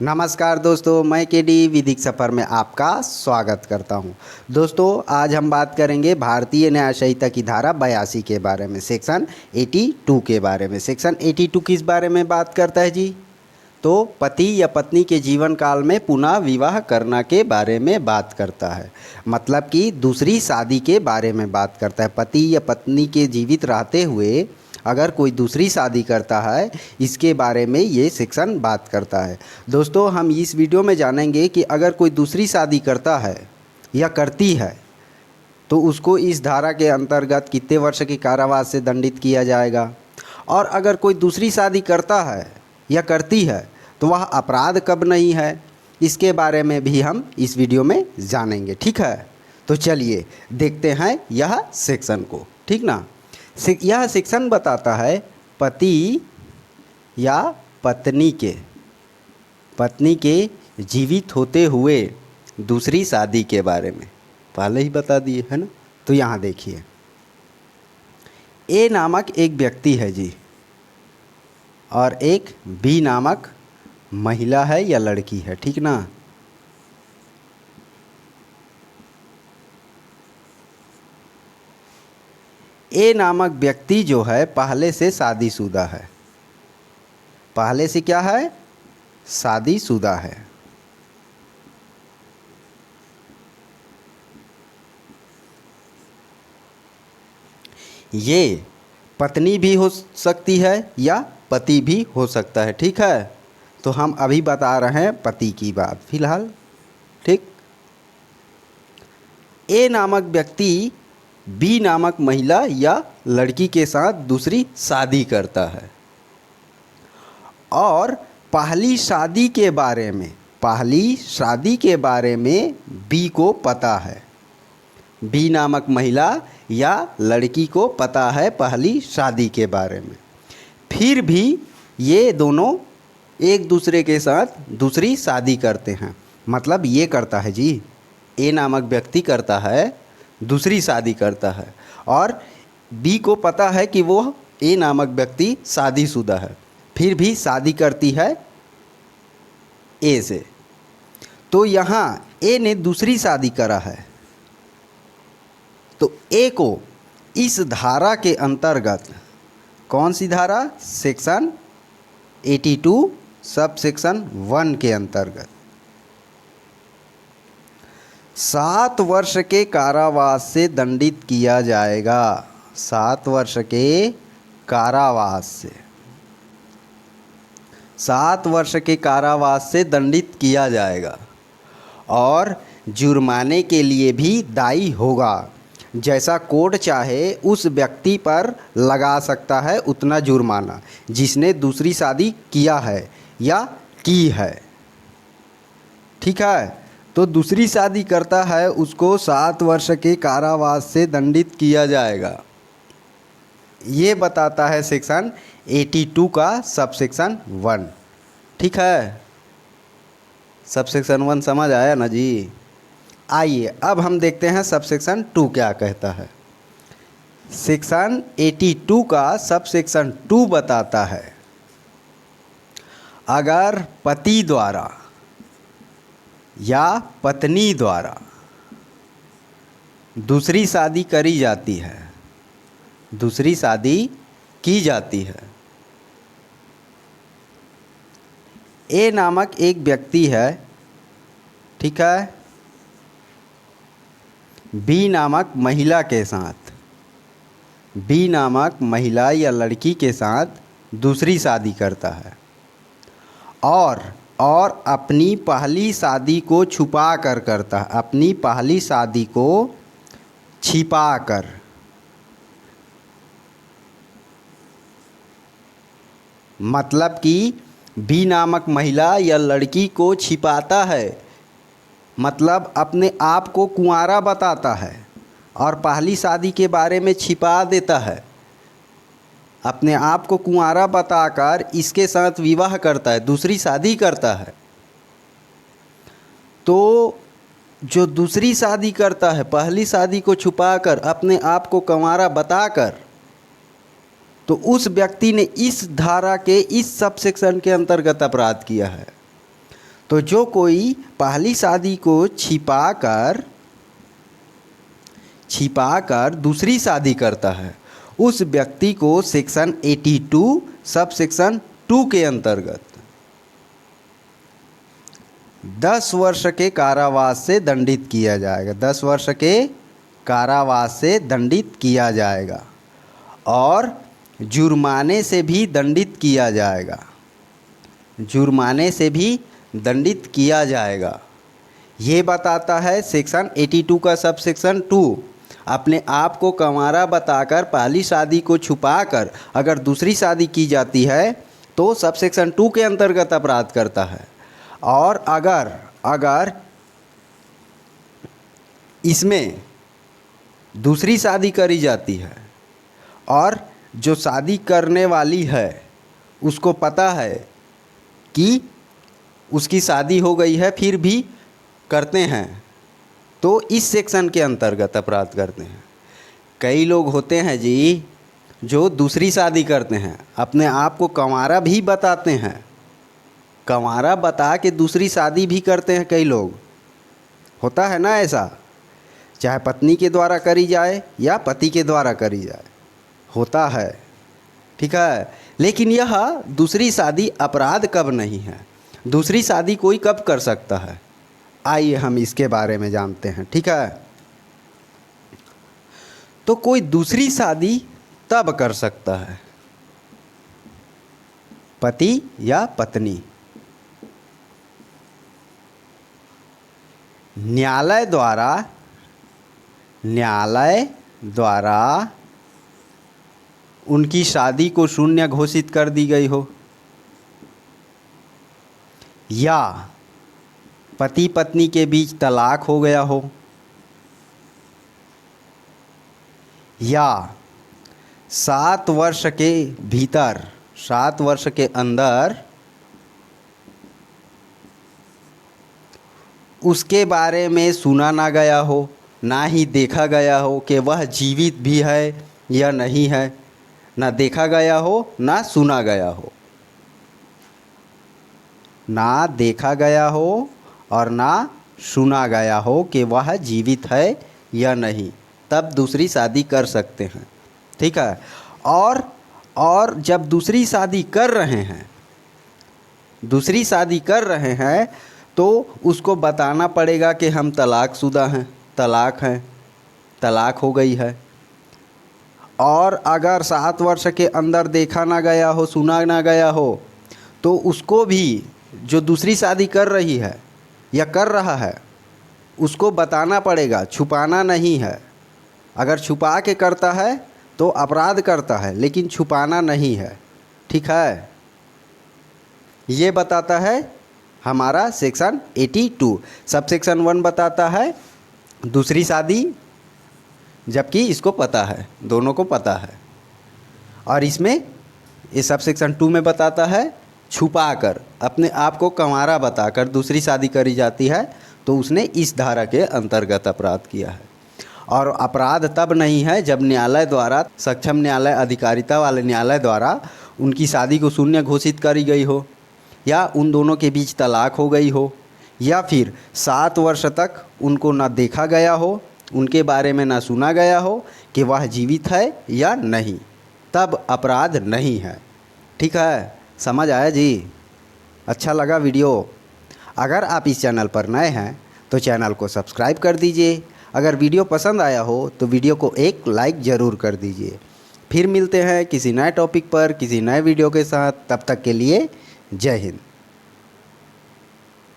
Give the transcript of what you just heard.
नमस्कार दोस्तों, मैं केडी विधिक सफ़र में आपका स्वागत करता हूं। दोस्तों, आज हम बात करेंगे भारतीय न्याय संहिता की धारा 82 के बारे में, सेक्शन 82 के बारे में। सेक्शन 82 किस बारे में बात करता है जी? तो पति या पत्नी के जीवन काल में पुनः विवाह करना के बारे में बात करता है। मतलब कि दूसरी शादी के बारे में बात करता है। पति या पत्नी के जीवित रहते हुए अगर कोई दूसरी शादी करता है, इसके बारे में ये सेक्शन बात करता है। दोस्तों, हम इस वीडियो में जानेंगे कि अगर कोई दूसरी शादी करता है या करती है तो उसको इस धारा के अंतर्गत कितने वर्ष के कारावास से दंडित किया जाएगा, और अगर कोई दूसरी शादी करता है या करती है तो वह अपराध कब नहीं है, इसके बारे में भी हम इस वीडियो में जानेंगे। ठीक है, तो चलिए देखते हैं यह सेक्शन को। ठीक ना, यह सेक्शन बताता है पति या पत्नी के जीवित होते हुए दूसरी शादी के बारे में। पहले ही बता दिए है ना। तो यहाँ देखिए, ए नामक एक व्यक्ति है जी, और एक बी नामक महिला है या लड़की है। ठीक ना, ए नामक व्यक्ति जो है पहले से शादीशुदा है। पहले से क्या है? शादीशुदा है। ये पत्नी भी हो सकती है या पति भी हो सकता है। ठीक है, तो हम अभी बता रहे हैं पति की बात फिलहाल। ठीक, ए नामक व्यक्ति बी नामक महिला या लड़की के साथ दूसरी शादी करता है, और पहली शादी के बारे में बी को पता है। बी नामक महिला या लड़की को पता है पहली शादी के बारे में, फिर भी ये दोनों एक दूसरे के साथ दूसरी शादी करते हैं। मतलब ये करता है जी, ए नामक व्यक्ति करता है, दूसरी शादी करता है, और बी को पता है कि वो ए नामक व्यक्ति शादीशुदा है, फिर भी शादी करती है ए से। तो यहाँ ए ने दूसरी शादी करा है, तो ए को इस धारा के अंतर्गत, कौन सी धारा? सेक्शन 82 सब सेक्शन 1 के अंतर्गत 7 वर्ष के कारावास से दंडित किया जाएगा। 7 वर्ष के कारावास से, 7 वर्ष के कारावास से दंडित किया जाएगा, और जुर्माने के लिए भी दायी होगा। जैसा कोर्ट चाहे उस व्यक्ति पर लगा सकता है उतना जुर्माना जिसने दूसरी शादी किया है या की है। ठीक है, तो दूसरी शादी करता है उसको 7 वर्ष के कारावास से दंडित किया जाएगा। ये बताता है सेक्शन 82 का सब सेक्शन 1। ठीक है, सब सेक्शन 1 समझ आया ना जी? आइए अब हम देखते हैं सब सेक्शन 2 क्या कहता है। सेक्शन 82 का सब सेक्शन 2 बताता है, अगर पति द्वारा या पत्नी द्वारा दूसरी शादी करी जाती है, दूसरी शादी की जाती है। ए नामक एक व्यक्ति है, ठीक है, बी नामक महिला के साथ, बी नामक महिला या लड़की के साथ दूसरी शादी करता है, और अपनी पहली शादी को छुपा कर करता है, अपनी पहली शादी को छिपा कर। मतलब कि बी नामक महिला या लड़की को छिपाता है, मतलब अपने आप को कुंवारा बताता है और पहली शादी के बारे में छिपा देता है। अपने आप को कुंवारा बताकर इसके साथ विवाह करता है, दूसरी शादी करता है। तो जो दूसरी शादी करता है, पहली शादी को छुपाकर अपने आप को कुंवारा बताकर, तो उस व्यक्ति ने इस धारा के इस सब सेक्शन के अंतर्गत अपराध किया है। तो जो कोई पहली शादी को छिपाकर दूसरी शादी करता है उस व्यक्ति को सेक्शन 82 सब सेक्शन 2 के अंतर्गत 10 वर्ष के कारावास से दंडित किया जाएगा। 10 वर्ष के कारावास से दंडित किया जाएगा और जुर्माने से भी दंडित किया जाएगा। जुर्माने से भी दंडित किया जाएगा। ये बताता है सेक्शन 82 का सब सेक्शन 2। अपने आप को कंवारा बताकर पहली शादी को छुपाकर अगर दूसरी शादी की जाती है तो सब सेक्शन 2 के अंतर्गत अपराध करता है। और अगर इसमें दूसरी शादी करी जाती है और जो शादी करने वाली है उसको पता है कि उसकी शादी हो गई है फिर भी करते हैं तो इस सेक्शन के अंतर्गत अपराध करते हैं। कई लोग होते हैं जी जो दूसरी शादी करते हैं, अपने आप को कंवारा भी बताते हैं, कंवारा बता के दूसरी शादी भी करते हैं। कई लोग होता है ना ऐसा, चाहे पत्नी के द्वारा करी जाए या पति के द्वारा करी जाए, होता है, ठीक है। लेकिन यह दूसरी शादी अपराध कब नहीं है, दूसरी शादी कोई कब कर सकता है, आइए हम इसके बारे में जानते हैं, ठीक है। तो कोई दूसरी शादी तब कर सकता है पति या पत्नी न्यायालय द्वारा उनकी शादी को शून्य घोषित कर दी गई हो, या पति पत्नी के बीच तलाक हो गया हो, या 7 वर्ष के भीतर 7 वर्ष के अंदर उसके बारे में सुना ना गया हो, ना ही देखा गया हो कि वह जीवित भी है या नहीं है, ना देखा गया हो ना सुना गया हो, ना देखा गया हो और ना सुना गया हो कि वह जीवित है या नहीं, तब दूसरी शादी कर सकते हैं, ठीक है। और जब दूसरी शादी कर रहे हैं तो उसको बताना पड़ेगा कि हम तलाकशुदा हैं, तलाक हो गई है। और अगर 7 वर्ष के अंदर देखा ना गया हो, सुना ना गया हो, तो उसको भी जो दूसरी शादी कर रही है या कर रहा है उसको बताना पड़ेगा, छुपाना नहीं है। अगर छुपा के करता है तो अपराध करता है, लेकिन छुपाना नहीं है, ठीक है। ये बताता है हमारा सेक्शन 82। सब सेक्शन 1 बताता है दूसरी शादी, जबकि इसको पता है, दोनों को पता है। और इसमें ये सब सेक्शन 2 में बताता है छुपाकर अपने आप को कंवारा बताकर दूसरी शादी करी जाती है तो उसने इस धारा के अंतर्गत अपराध किया है। और अपराध तब नहीं है जब न्यायालय द्वारा, सक्षम न्यायालय, अधिकारिता वाले न्यायालय द्वारा उनकी शादी को शून्य घोषित करी गई हो, या उन दोनों के बीच तलाक हो गई हो, या फिर 7 वर्ष तक उनको ना देखा गया हो, उनके बारे में ना सुना गया हो कि वह जीवित है या नहीं, तब अपराध नहीं है, ठीक है। समझ आया जी? अच्छा लगा वीडियो? अगर आप इस चैनल पर नए हैं तो चैनल को सब्सक्राइब कर दीजिए। अगर वीडियो पसंद आया हो तो वीडियो को एक लाइक ज़रूर कर दीजिए। फिर मिलते हैं किसी नए टॉपिक पर किसी नए वीडियो के साथ, तब तक के लिए जय हिंद।